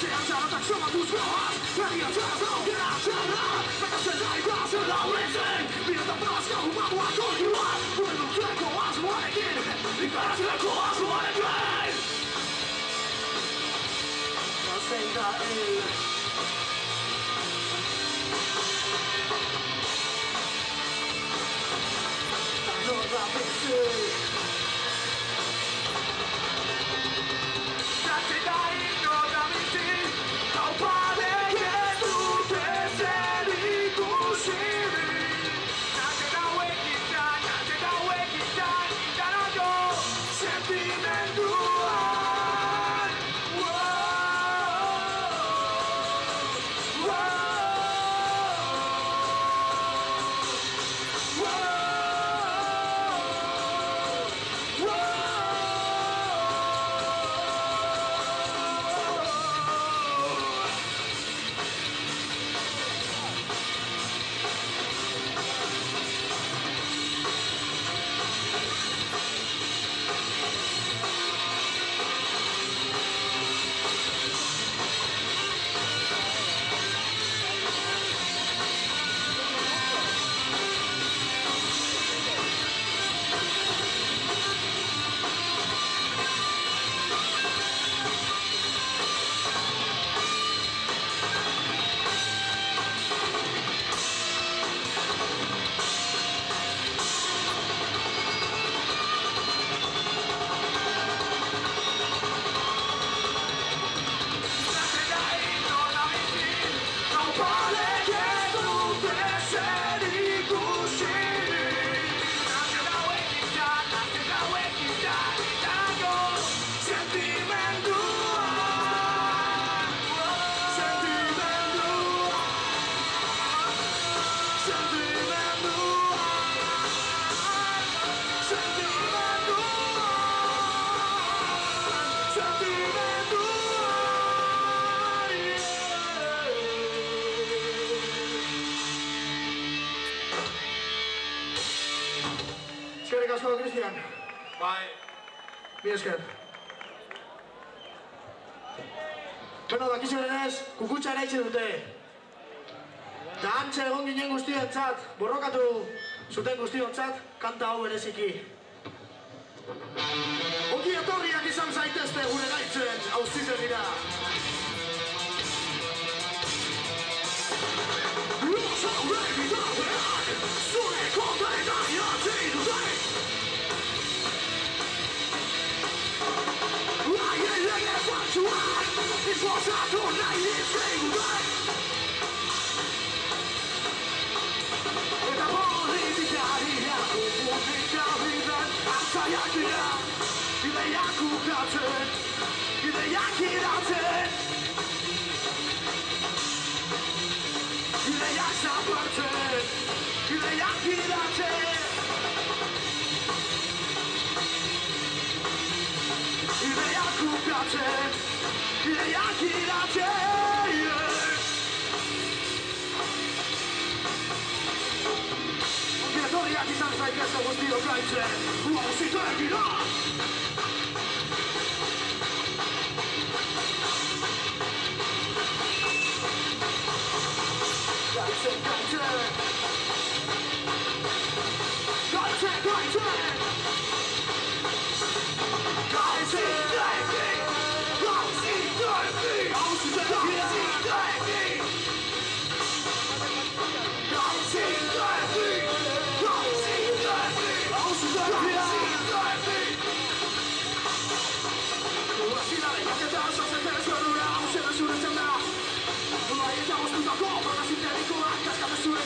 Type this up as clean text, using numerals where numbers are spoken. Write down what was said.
这样想但什么不说话，让你要这样走，别让这样，大家现在一把是老人生，别让他把小虎把我过一万，不能最后我是我的天，你把这个苦我是我的天。我现在。No la pensé. Ya te daré no la pensé. Ao padre que tu te serí kushiri. Na te da wekita, na yo sentimental. Cristian. Bai. Mi esker. Bueno, dakizuenez, kukutsa ere itxe dute. Eta antxe egon ginen guztiontzat, borrokatu zuten guztiontzat, kanta hau bereziki. Ongi etorriak izan zaitezte gure gaitzen, auzitegira. Los aurregi daudean, zure konta eta idatzi dute. Haien lege batzuan, izbozatu nahi dizkigute. Eta politikariak komunikabideen antzaiak dira. Ideiak ukatzen, ideiak iratzen. Ideiak zapartzen, ideiak iratzen. Ideiak ukatzen, ideiak iratzen. Etorriak izan zaitezte guztiok gaitzen, auzitegira. Gaitzen, gaitzen. Gaitzen, gaitzen. Zure